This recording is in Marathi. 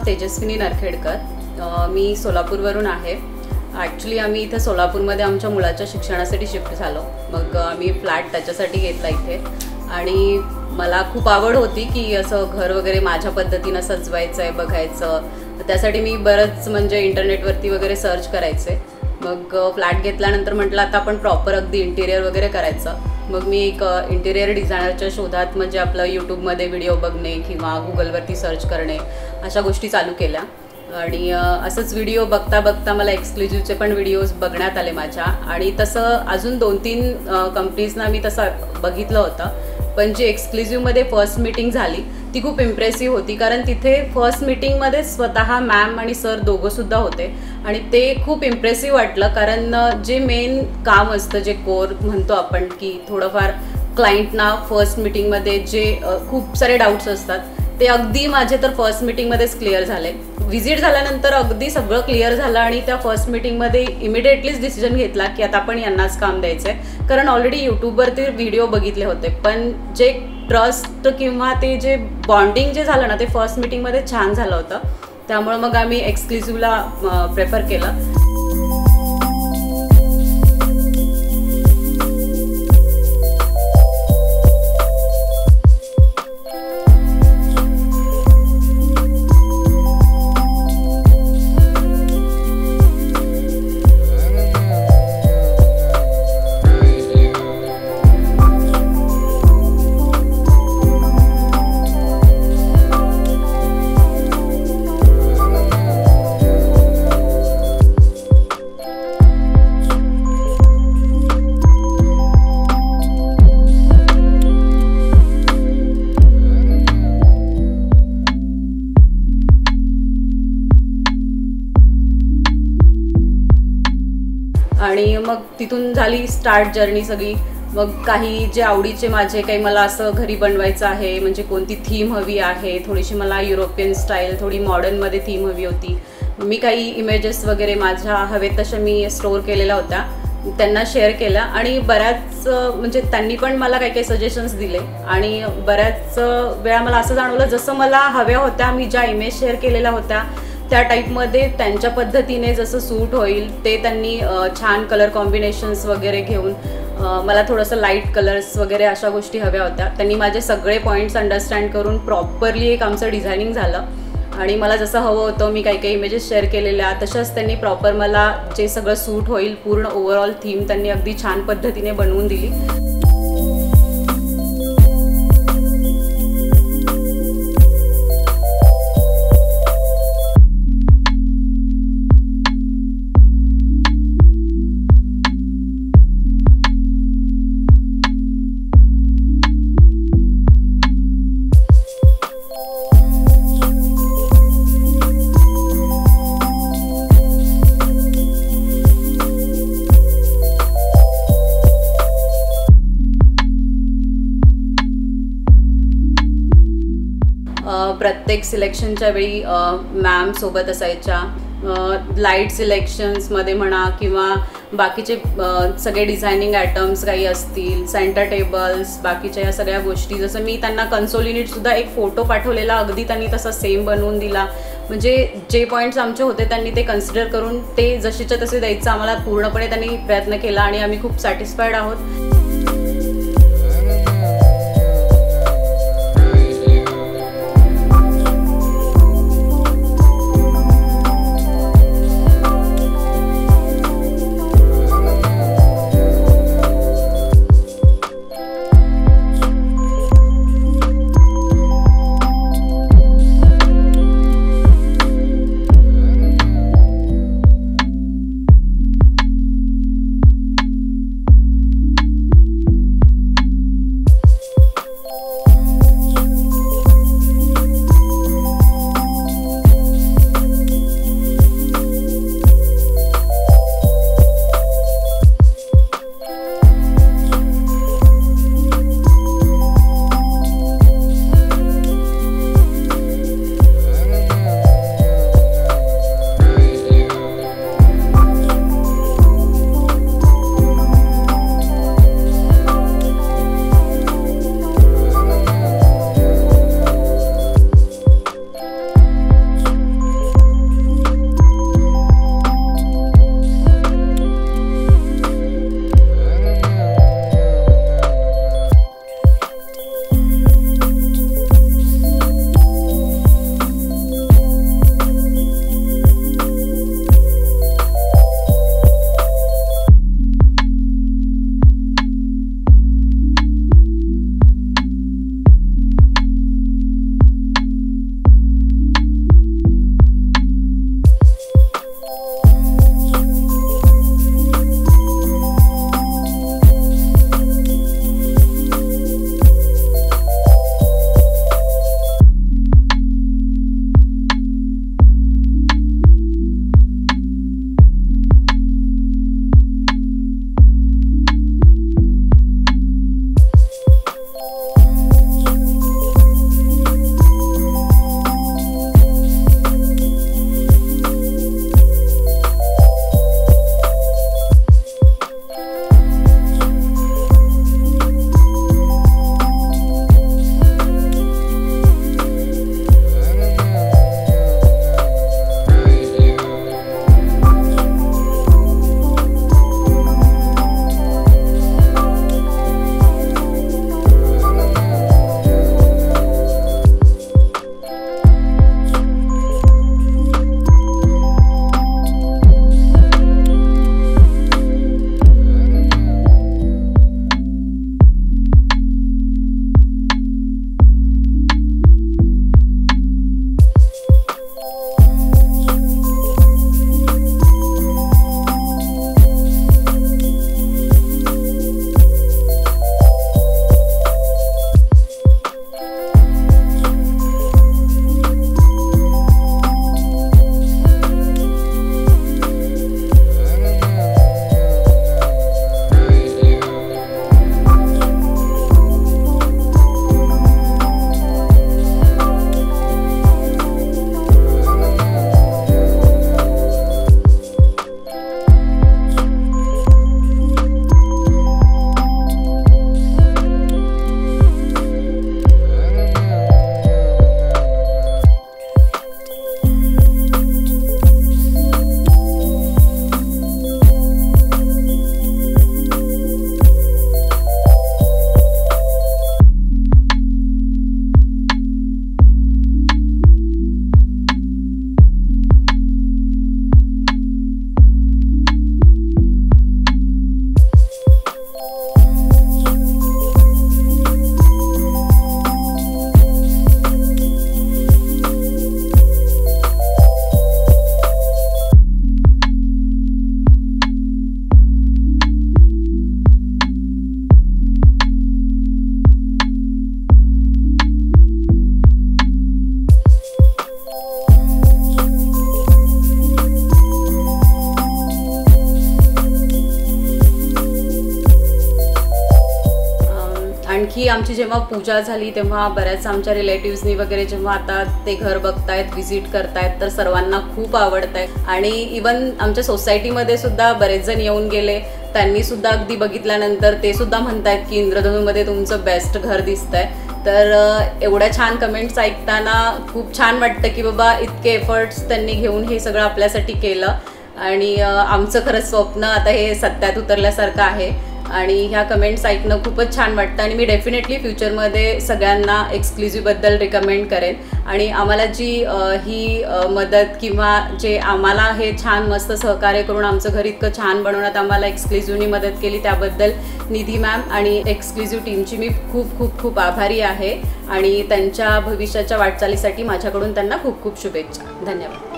तेजस्विनी नरखेडकर. मी सोलापूरवरून आहे. ॲक्च्युली आम्ही इथे सोलापूरमध्ये आमच्या मुलाच्या शिक्षणासाठी शिफ्ट झालो. मग आम्ही फ्लॅट त्याच्यासाठी घेतला इथे आणि मला खूप आवड होती की असं घर वगैरे माझ्या पद्धतीनं सजवायचं आहे, बघायचं. त्यासाठी मी बरंच म्हणजे इंटरनेटवरती वगैरे सर्च करायचे. मग फ्लॅट घेतल्यानंतर म्हटलं आता आपण प्रॉपर अगदी इंटिरियर वगैरे करायचं. मग मी एक इंटिरियर डिझायनरच्या शोधात म्हणजे आपलं यूट्यूबमध्ये व्हिडिओ बघणे किंवा गुगलवरती सर्च करणे अशा गोष्टी चालू केल्या. आणि असंच व्हिडिओ बघता बघता मला एक्सक्लुझिव्हचे पण व्हिडिओज बघण्यात आले माझ्या. आणि तसं अजून 2-3 कंपनीजना मी तसं बघितलं होतं. पण जी एक्सक्लुझिव्हमध्ये फर्स्ट मीटिंग झाली ती खूप इम्प्रेसिव्ह होती. कारण तिथे फर्स्ट मीटिंगमध्ये स्वतः मॅम आणि सर दोघंसुद्धा होते आणि ते खूप इम्प्रेसिव्ह वाटलं. कारण जे मेन काम असतं, जे कोर म्हणतो आपण की थोडंफार क्लायंटना फर्स्ट मीटिंगमध्ये जे खूप सारे डाऊट्स असतात ते अगदी माझे तर फर्स्ट मीटिंगमध्येच क्लिअर झाले. व्हिजिट झाल्यानंतर अगदी सगळं क्लिअर झालं आणि त्या फर्स्ट मीटिंगमध्ये इमिडिएटलीच डिसिजन घेतला की आता आपण यांनाच काम द्यायचं आहे. कारण ऑलरेडी यूट्यूबवरती व्हिडिओ बघितले होते, पण जे ट्रस्ट किंवा ते जे बॉन्डिंग जे झालं ना ते फर्स्ट मीटिंगमध्ये छान झालं होतं. त्यामुळे मग आम्ही एक्सक्लुझिव्हला प्रेफर केलं. आणि मग तिथून झाली स्टार्ट जर्नी सगळी. मग काही जे आवडीचे माझे काही मला असं घरी बनवायचं आहे, म्हणजे कोणती थीम हवी आहे, थोडीशी मला युरोपियन स्टाईल थोडी मॉडर्नमध्ये थीम हवी होती. मी काही इमेजेस वगैरे माझ्या हवेत तशा मी स्टोअर केलेल्या होत्या, त्यांना शेअर केल्या. आणि बऱ्याच म्हणजे त्यांनी पण मला काही काही सजेशन्स दिले. आणि बऱ्याच वेळा मला असं जाणवलं जसं मला हव्या होत्या, मी ज्या इमेज शेअर केलेल्या होत्या त्या टाईपमध्ये त्यांच्या पद्धतीने जसं सूट होईल ते त्यांनी छान कलर कॉम्बिनेशन्स वगैरे घेऊन मला थोडंसं लाईट कलर्स वगैरे अशा गोष्टी हव्या होत्या. त्यांनी माझे सगळे पॉईंट्स अंडरस्टँड करून प्रॉपरली एक आमचं डिझायनिंग झालं. आणि मला जसं हवं होतं, मी काही काही इमेजेस शेअर केलेल्या तशाच त्यांनी प्रॉपर मला जे सगळं सूट होईल पूर्ण ओव्हरऑल थीम त्यांनी अगदी छान पद्धतीने बनवून दिली. प्रत्येक सिलेक्शनच्या वेळी मॅम सोबत असायच्या. लाईट सिलेक्शन्समध्ये म्हणा किंवा बाकीचे सगळे डिझायनिंग ॲटम्स काही असतील, सेंटर टेबल्स, बाकीच्या या सगळ्या गोष्टी. जसं मी त्यांना कन्सोल युनिटसुद्धा एक फोटो पाठवलेला, अगदी त्यांनी तसा सेम बनवून दिला. म्हणजे जे पॉईंट्स आमचे होते त्यांनी ते कन्सिडर करून ते जसेच्या तसे द्यायचं आम्हाला पूर्णपणे त्यांनी प्रयत्न केला आणि आम्ही खूप सॅटिस्फाईड आहोत. आणखी आमची जेव्हा पूजा झाली तेव्हा बऱ्याच आमच्या रिलेटिव्सनी वगैरे जेव्हा आता ते घर बघतायत, व्हिजिट करतायत, तर सर्वांना खूप आवडत आहे. आणि इवन आमच्या सोसायटीमध्ये सुद्धा बरेच जण येऊन गेले, त्यांनी सुद्धा अगदी बघितल्यानंतर ते सुद्धा म्हणतायत की इंद्रधनुमध्ये तुमचं बेस्ट घर दिसतंय. तर एवढ्या छान कमेंट्स ऐकताना खूप छान वाटतं की बाबा इतके एफर्ट्स त्यांनी घेऊन हे सगळं आपल्यासाठी केलं आणि आमचं खरंच स्वप्न आता हे सत्यात उतरल्यासारखं आहे. आणि ह्या कमेंट्स ऐकणं खूपच छान वाटतं आणि मी डेफिनेटली फ्युचरमध्ये सगळ्यांना एक्सक्लुझिव्हबद्दल रिकमेंड करेन. आणि आम्हाला जी ही मदत किंवा जे आम्हाला हे छान मस्त सहकार्य करून आमचं घर इतकं छान बनवण्यात आम्हाला एक्सक्लुझिव्हनी मदत केली, त्याबद्दल निधी मॅम आणि एक्सक्लुझिव्ह टीमची मी खूप खूप खूप आभारी आहे. आणि त्यांच्या भविष्याच्या वाटचालीसाठी माझ्याकडून त्यांना खूप खूप शुभेच्छा. धन्यवाद.